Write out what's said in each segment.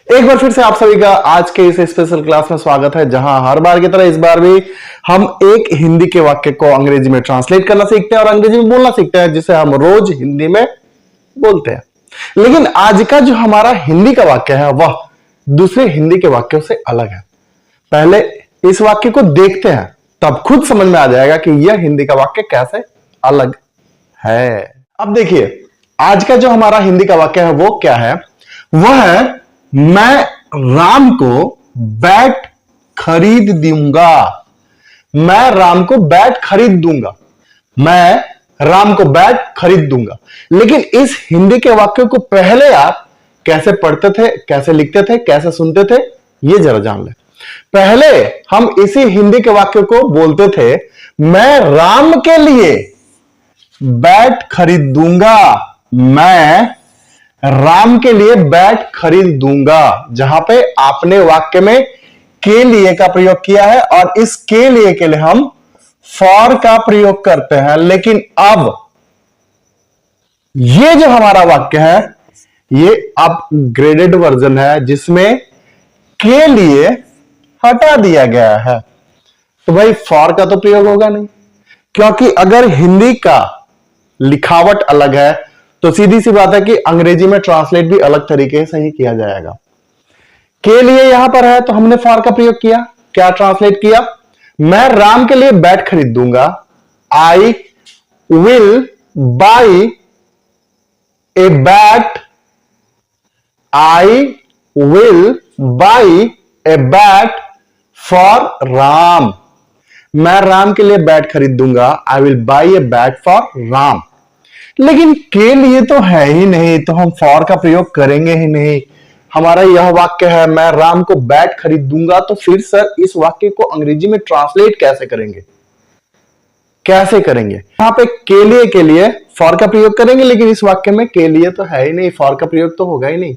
एक बार फिर से आप सभी का आज के इस स्पेशल क्लास में स्वागत है, जहां हर बार की तरह इस बार भी हम एक हिंदी के वाक्य को अंग्रेजी में ट्रांसलेट करना सीखते हैं और अंग्रेजी में बोलना सीखते हैं, जिसे हम रोज हिंदी में बोलते हैं। लेकिन आज का जो हमारा हिंदी का वाक्य है वह दूसरे हिंदी के वाक्यों से अलग है। पहले इस वाक्य को देखते हैं, तब खुद समझ में आ जाएगा कि यह हिंदी का वाक्य कैसे अलग है। अब देखिए, आज का जो हमारा हिंदी का वाक्य है वो क्या है। वह है, मैं राम को बैट खरीद दूंगा। मैं राम को बैट खरीद दूंगा। मैं राम को बैट खरीद दूंगा। लेकिन इस हिंदी के वाक्य को पहले आप कैसे पढ़ते थे, कैसे लिखते थे, कैसे सुनते थे, ये जरा जान ले। पहले हम इसी हिंदी के वाक्य को बोलते थे, मैं राम के लिए बैट खरीद दूंगा। मैं राम के लिए बैट खरीद दूंगा। जहां पे आपने वाक्य में के लिए का प्रयोग किया है और इस के लिए के लिए हम फॉर का प्रयोग करते हैं। लेकिन अब ये जो हमारा वाक्य है ये अपग्रेडेड वर्जन है, जिसमें के लिए हटा दिया गया है। तो भाई फॉर का तो प्रयोग होगा नहीं, क्योंकि अगर हिंदी का लिखावट अलग है तो सीधी सी बात है कि अंग्रेजी में ट्रांसलेट भी अलग तरीके से ही किया जाएगा। के लिए यहां पर है तो हमने फॉर का प्रयोग किया। क्या ट्रांसलेट किया? मैं राम के लिए बैट खरीद दूंगा। I will by a bat. I will by a bat for Ram. मैं राम के लिए बैट खरीद दूंगा। I will by a bat for Ram. लेकिन के लिए तो है ही नहीं, तो हम फॉर का प्रयोग करेंगे ही नहीं। हमारा यह वाक्य है, मैं राम को बैट खरीद दूंगा। तो फिर सर इस वाक्य को अंग्रेजी में ट्रांसलेट कैसे करेंगे? कैसे करेंगे? यहां पे के लिए फॉर का प्रयोग करेंगे, लेकिन इस वाक्य में के लिए तो है ही नहीं, फॉर का प्रयोग तो होगा ही नहीं।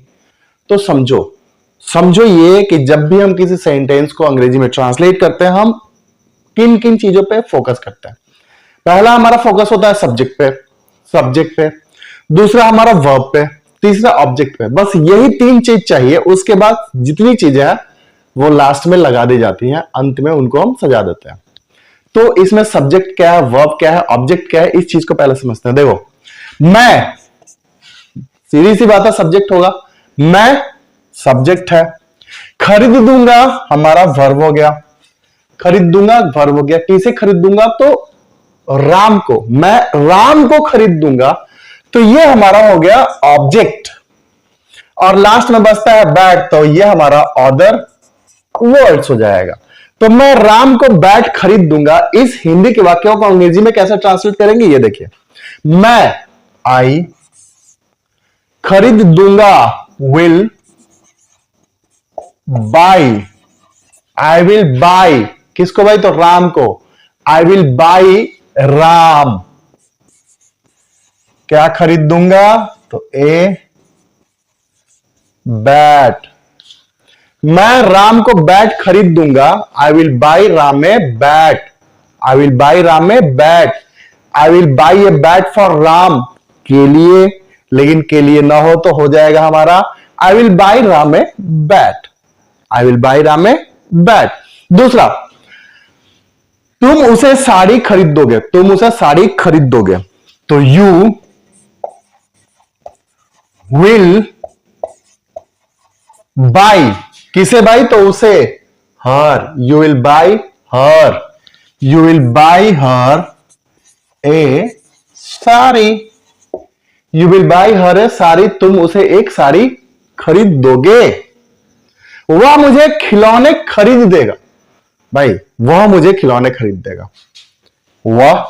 तो समझो ये कि जब भी हम किसी सेंटेंस को अंग्रेजी में ट्रांसलेट करते हैं, हम किन किन चीजों पे फोकस करते हैं। पहला हमारा फोकस होता है सब्जेक्ट पे, दूसरा हमारा वर्ब पे, तीसरा ऑब्जेक्ट पे। बस यही तीन चीज चाहिए। उसके बाद जितनी चीजें हैं वो लास्ट में लगा दी जाती हैं, अंत में उनको हम सजा देते हैं। तो इसमें सब्जेक्ट क्या है, वर्ब क्या है, ऑब्जेक्ट क्या है, इस चीज को पहले समझते हैं। देखो, मैं, सीधी सी बात है, सब्जेक्ट होगा। मैं सब्जेक्ट है। खरीद दूंगा हमारा वर्ब हो गया। खरीद दूंगा वर्ब हो गया। किसे खरीद दूंगा? तो राम को। मैं राम को खरीद दूंगा, तो ये हमारा हो गया ऑब्जेक्ट। और लास्ट में बचता है बैट, तो ये हमारा अदर वर्ड्स हो जाएगा। तो मैं राम को बैट खरीद दूंगा। इस हिंदी के वाक्यों को अंग्रेजी में कैसे ट्रांसलेट करेंगे ये देखिए। मैं आई खरीद दूंगा will by. I will by किसको भाई? तो राम को। I will by Ram. क्या खरीद दूंगा? तो ए बैट। मैं राम को बैट खरीद दूंगा। I will by Ram a bat. I will by Ram a bat. I will by a bat for Ram. के लिए, लेकिन के लिए ना हो तो हो जाएगा हमारा I will by Ram a bat. I will by Ram a bat. दूसरा, तुम उसे साड़ी खरीद दोगे। तुम उसे साड़ी खरीद दोगे, तो यू विल बाई। किसे बाई? तो उसे। Her. You will buy her. You will buy her a sari. You will buy her a sari. तुम उसे एक साड़ी खरीद दोगे। वह मुझे खिलौने खरीद देगा। भाई, वह मुझे खिलौने खरीद देगा। वह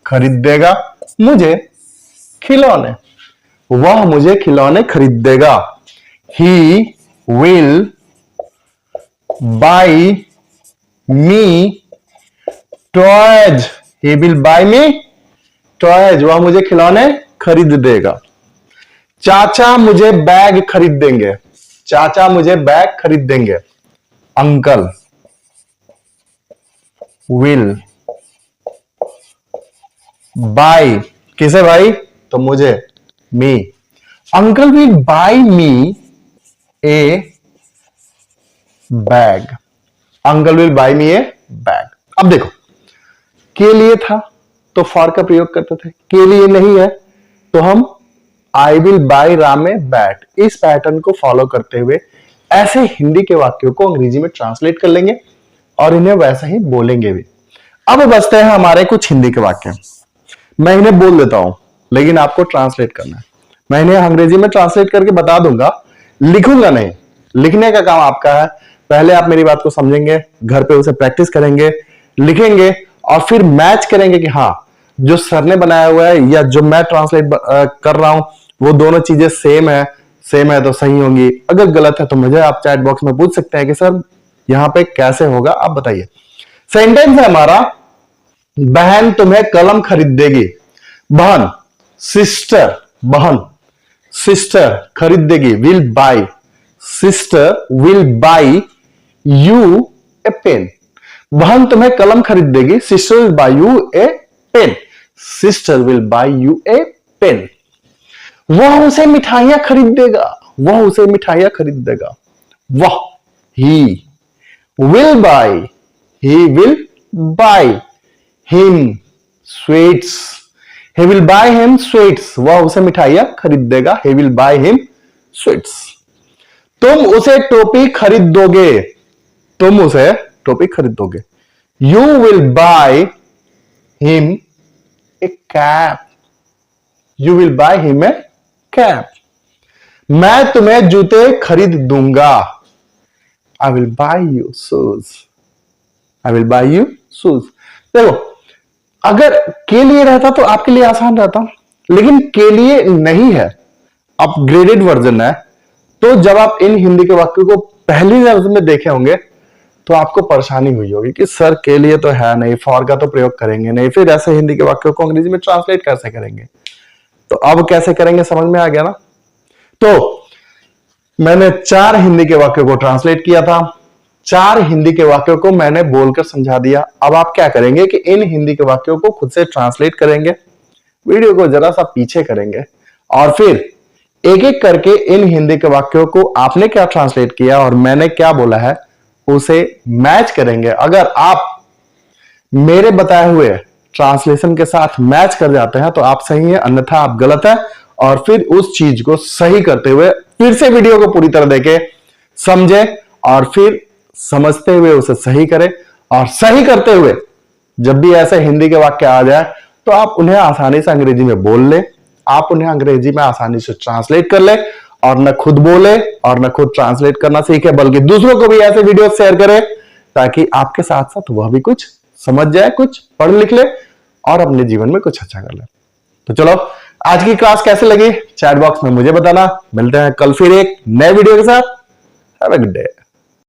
खरीद देगा मुझे खिलौने। वह मुझे खिलौने खरीद देगा। He will buy me toys. He will buy me toys. वह मुझे खिलौने खरीद देगा। चाचा मुझे बैग खरीद देंगे। चाचा मुझे बैग खरीद देंगे। Uncle will buy. किसे भाई? तो मुझे। Me. Uncle will buy me a bag, uncle will buy me a bag. अब देखो, के लिए था तो फॉर का प्रयोग करते थे, के लिए नहीं है तो हम I will buy Ram a bat, इस पैटर्न को फॉलो करते हुए ऐसे हिंदी के वाक्यों को अंग्रेजी में ट्रांसलेट कर लेंगे और इन्हें वैसा ही बोलेंगे भी। अब बचते हैं हमारे कुछ हिंदी के वाक्य, मैं इन्हें बोल देता हूं लेकिन आपको ट्रांसलेट करना है। मैं इन्हें अंग्रेजी में ट्रांसलेट करके बता दूंगा, लिखूंगा नहीं, लिखने का काम आपका है। पहले आप मेरी बात को समझेंगे, घर पे उसे प्रैक्टिस करेंगे, लिखेंगे और फिर मैच करेंगे कि हाँ जो सर ने बनाया हुआ है या जो मैं ट्रांसलेट कर रहा हूं वो दोनों चीजें सेम है तो सही होंगी। अगर गलत है तो मुझे आप चैट बॉक्स में पूछ सकते हैं कि सर यहां पे कैसे होगा, आप बताइए। सेंटेंस है हमारा, बहन तुम्हें कलम खरीद देगी। बहन, सिस्टर, बहन सिस्टर खरीद देगी, will buy, sister will buy you a pen. बहन तुम्हें कलम खरीद देगी, sister will buy you a pen, sister will buy you a pen. वह उसे मिठाइयां खरीद देगा, वह उसे मिठाइयां खरीद देगा। वह, he will buy, he will buy him sweets, he will buy him sweets, वह उसे मिठाइयां खरीद देगा, he will buy him sweets। तुम उसे टोपी खरीद दोगे, तुम उसे टोपी खरीद दोगे। you will buy him a cap, you will buy him a cap। मैं तुम्हें जूते खरीद दूंगा, I will buy you shoes, I will buy you shoes। देखो, अगर के लिए रहता तो आपके लिए आसान रहता, लेकिन के लिए नहीं है, अपग्रेडेड वर्जन है। तो जब आप इन हिंदी के वाक्यों को पहली नजर में देखे होंगे तो आपको परेशानी हुई होगी कि सर के लिए तो है नहीं, फॉर का तो प्रयोग करेंगे नहीं, फिर ऐसे हिंदी के वाक्यों को अंग्रेजी में ट्रांसलेट कैसे करेंगे। तो अब कैसे करेंगे समझ में आ गया ना। तो मैंने 4 हिंदी के वाक्यों को ट्रांसलेट किया था, 4 हिंदी के वाक्यों को मैंने बोलकर समझा दिया। अब आप क्या करेंगे कि इन हिंदी के वाक्यों को खुद से ट्रांसलेट करेंगे, वीडियो को जरा सा पीछे करेंगे और फिर एक एक करके इन हिंदी के वाक्यों को आपने क्या ट्रांसलेट किया और मैंने क्या बोला है उसे मैच करेंगे। अगर आप मेरे बताए हुए ट्रांसलेशन के साथ मैच कर जाते हैं तो आप सही हैं, अन्यथा आप गलत हैं। और फिर उस चीज को सही करते हुए फिर से वीडियो को पूरी तरह देखें, समझे और फिर समझते हुए उसे सही करें। और सही करते हुए जब भी ऐसे हिंदी के वाक्य आ जाए तो आप उन्हें आसानी से अंग्रेजी में बोल ले, आप उन्हें अंग्रेजी में आसानी से ट्रांसलेट कर ले और न खुद बोले और न खुद ट्रांसलेट करना सीखे, बल्कि दूसरों को भी ऐसे वीडियो शेयर करें ताकि आपके साथ साथ वह भी कुछ समझ जाए, कुछ पढ़ लिख ले और अपने जीवन में कुछ अच्छा कर ले। तो चलो, आज की क्लास कैसे लगी चैट बॉक्स में मुझे बताना। मिलते हैं कल फिर एक नए वीडियो के साथ। Have a good day.